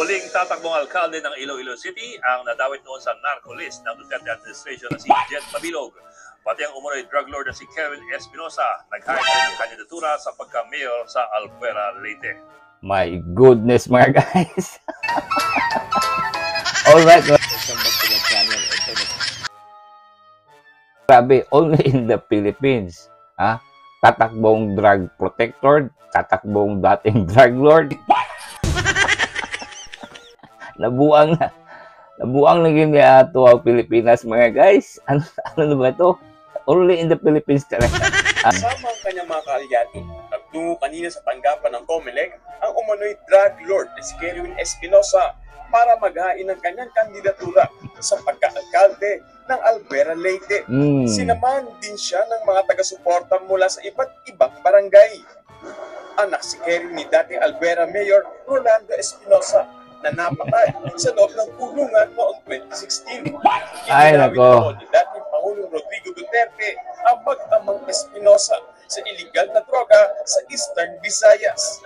Muling tatakbong alkalde ng Iloilo City ang nadawit noon sa narco list ng Duterte administration na si Jed Mabilog. Pati ang umunoy drug lord na si Kevin Espinosa nag-hire ng kandidatura sa pagka-mayor sa Albuera, Leyte. My goodness mga guys. Alright. Grabe, only in the Philippines. Ha? Tatakbong drug protector, tatakbong dating drug lord. Nabuang naging ato ang Pilipinas mga guys. Ano na ba ito? Only in the Philippines talaga. Kasama ang kanyang mga kaalyado, nagtungo kanina sa tanggapan ng COMELEC ang umunoy drug lord na si Kevin Espinosa para maghain ng kanyang kandidatura sa pagka-alkalde ng Albuera, Leyte. Sinamahan din siya ng mga taga-suporta mula sa iba't ibang barangay. Anak si Kevin ni dating Albuera Mayor Rolando Espinosa na napatay sa loob ng kulungan noong 2016. Ay, nako. Ni dating Pangulong Rodrigo Duterte ang mag-amang Espinosa sa illegal na droga sa Eastern Visayas.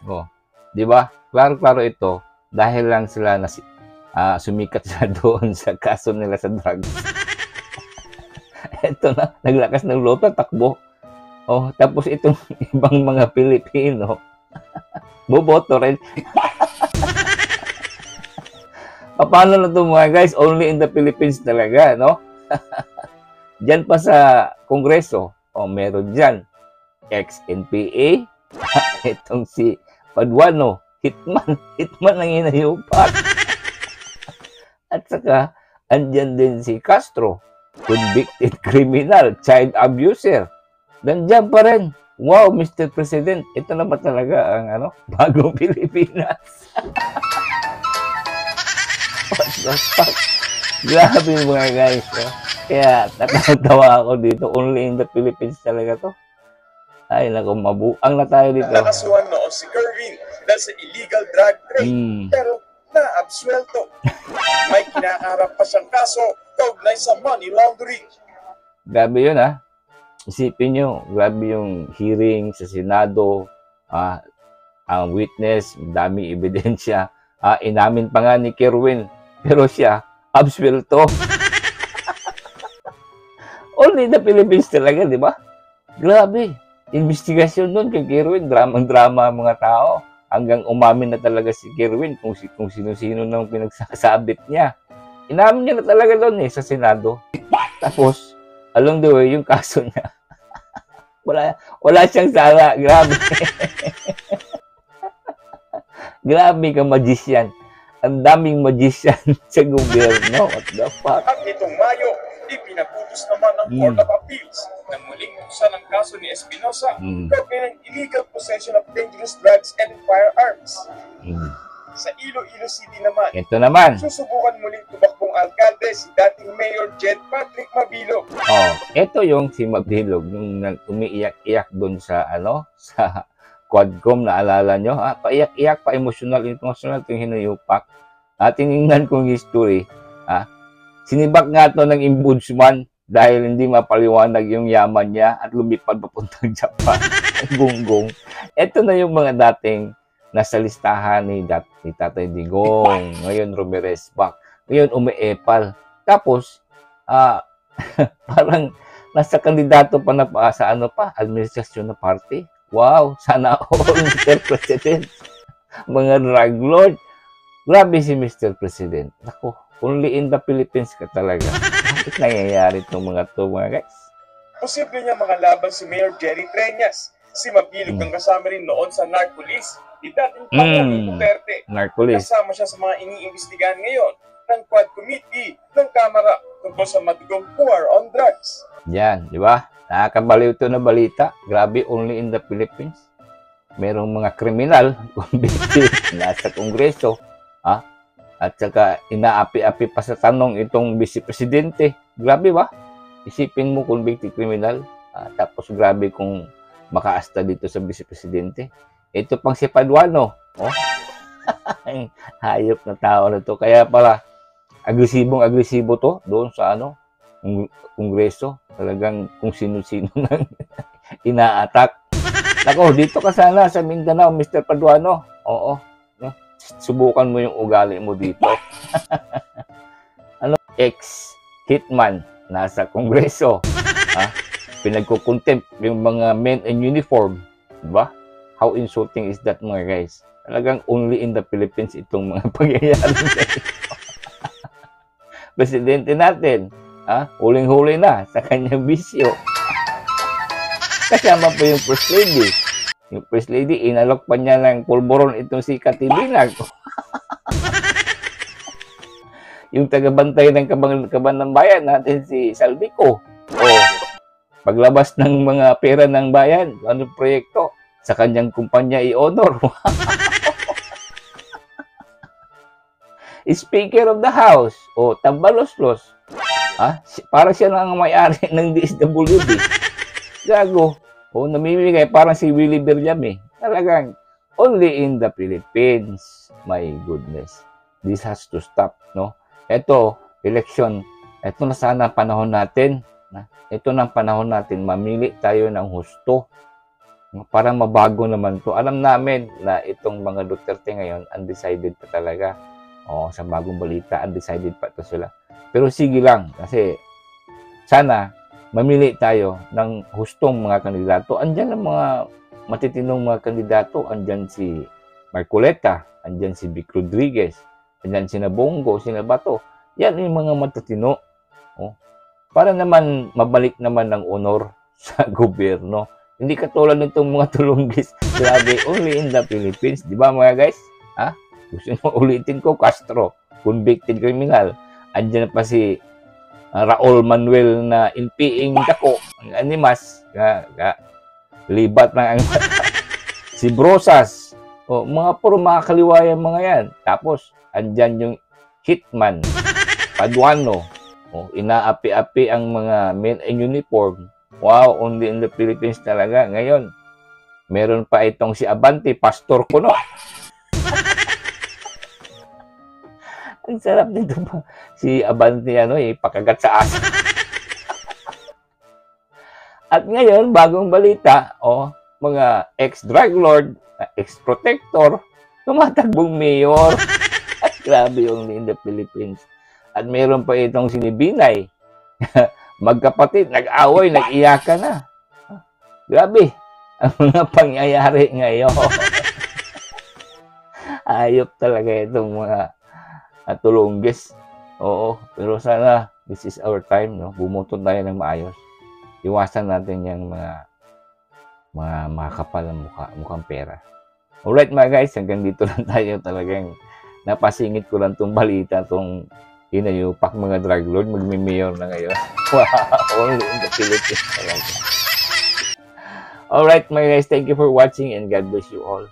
Oh, di ba? Klaro-klaro ito dahil lang sila na sumikat sila doon sa kaso nila sa drugs. Ito na, naglakas ng lota, takbo. Oh, tapos itong ibang mga Pilipino boboto rin. Paano na ito mga guys? Only in the Philippines talaga, no? Diyan pa sa Kongreso, meron dyan. Ex-NPA, itong si Paduano, hitman ang inayupak. At saka, andyan din si Castro, convicted criminal, child abuser. Nandiyan pa rin. Wow, Mr. President, ito na ba talaga ang bagong Pilipinas? What the fuck? Grabe mga guys. Kaya natatawa ako dito. Only in the Philippines talaga to. Ay, naku, mabuang na tayo dito. Nakasuhan noon si Kerwin dahil sa illegal drug trade. Pero na-absuelto. May kinakaharap pa siyang kaso kaugnay sa money laundering. Grabe yun ha. Isipin nyo, grabe yung hearing sa Senado. Ang witness, dami ebidensya. Inamin pa nga ni Kerwin. Pero siya, absuelto. Only in the Philippines talaga, di ba? Grabe. Investigasyon nun kay Kerwin. Drama-drama mga tao. Hanggang umamin na talaga si Kerwin kung sino-sino nang pinagsasabit niya. Inamin niya na talaga doon sa Senado. Tapos, along the way, yung kaso niya. wala siyang sala. Grabe. Grabe ka, magician. Ang daming magician sa gobyerno. What the fuck? At itong Mayo, ipinaputos naman ng Court of Appeals na muling usan ang kaso ni Espinosa kaugnay ng illegal possession of dangerous drugs and firearms. Sa Iloilo City naman, ito naman, susubukan muling tumakbong alkalde si dating Mayor Jed Patrick Mabilog. Ito yung si Mabilog, yung umiiyak-iyak doon sa sa Quadcom, naalala nyo? Paiyak-iyak, pa-emotional, international itong hinayupak. Tinignan kong history. Sinibak nga ito ng ombudsman dahil hindi mapaliwanag yung yaman niya at lumipad papuntang Japan. Gunggong. Ito na yung mga dating nasa listahan ni Tatay Digong. Ngayon, Ramirez back. Ngayon, umiepal. Tapos, parang nasa kandidato pa na sa administrasyon na party. Wow, sana all, Mr. President. Mga drug lord. Grabe si Mr. President. Naku, only in the Philippines ka talaga. Bakit nangyayari itong mga guys? Posible niya makalaban si Mayor Jerry Treñas. Si Mabilog ang kasama rin noon sa narco list ni dating Pangulong Duterte. Narco list. Kasama siya sa mga iniimbestigahan ngayon ng Quad Committee ng Kamara tungkol sa matigong war on drugs. Yan, di ba? Nakakabaliw ito na balita. Grabe, only in the Philippines. Merong mga kriminal, convicted, nasa Kongreso. At saka inaapi-api pa sa tanong itong vice-presidente. Grabe ba? Isipin mo convicted criminal. Tapos grabe kung makaasta dito sa vice-presidente. Ito pang si Paduano. Hayop na tao na to. Kaya pala, agresibong-agresibo to doon sa Kongreso. Talagang kung sino-sino nang ina-attack. Nako, dito ka sana sa Mindanao, Mr. Paduano. Oo. subukan mo yung ugali mo dito. Ano, ex-hitman, nasa kongreso. Ha? Pinagkukontempt yung mga men in uniform. Diba? How insulting is that, mga guys? Talagang only in the Philippines itong mga pangyayari. Presidente natin, huling-huli na sa kanyang bisyo. Kasama pa yung First Lady. Yung First Lady, inalok pa niya ng pulburon itong si Katilinag. Yung tagabantay ng kaban ng bayan natin, si Saldico. Paglabas ng mga pera ng bayan, anong proyekto? Sa kanyang kumpanya i-honor. Speaker of the House, tambaloslos. Para siya lang ang may-ari ng DSWD. Gago. Namimigay parang si Willie Berjame. Talagang only in the Philippines. My goodness. This has to stop, no? Ito, election. Ito na sana panahon natin. Ito na panahon natin. Mamili tayo ng husto. Para mabago naman to. Alam namin na itong mga Duterte ngayon, undecided pa talaga. Sa bagong balita, undecided pa to sila. Pero sige lang, kasi sana mamili tayo ng hustong mga kandidato. Andyan ang mga matitinong mga kandidato. Andyan si Marcoleta, andyan si Vic Rodriguez, andyan si Nabongo, si Nabato. Yan yung mga matatino. Para naman mabalik naman ng honor sa gobyerno. Hindi katulad nitong mga tulunggis. Grabe, only in the Philippines. Di ba mga guys? Gusto nyo ulitin ko, Castro, convicted criminal. Andyan pa si Raul Manuel na inpiing dako, ang animas, libat ng si Brosas. Mga puro mga kaliwayan mga yan. Tapos, andyan yung hitman, Paduano. Inaapi-api ang mga men in uniform. Wow, only in the Philippines talaga. Ngayon, meron pa itong si Abante, pastor ko, no? Ang sarap nito pa. Si Abante, pakagat sa asa. At ngayon, bagong balita, mga ex-drug lord, ex-protector, tumatakbong mayor. At grabe yung in the Philippines. At meron pa itong sinibinay. Magkapatid, nag-away, nag-iyakan na. Grabe. Ang mga pangyayari ngayon. Ayop talaga itong mga tulunggis. Pero sana this is our time, no? Bumutot tayo ng maayos. Iwasan natin yung mga kapal ng mukhang pera. Alright mga guys, hanggang dito lang tayo. Talagang napasingit ko lang itong balita, itong inayupak mga drug lord, magmi-mayor na ngayon. Wow, only in the Philippines talaga. Alright mga guys, thank you for watching and God bless you all.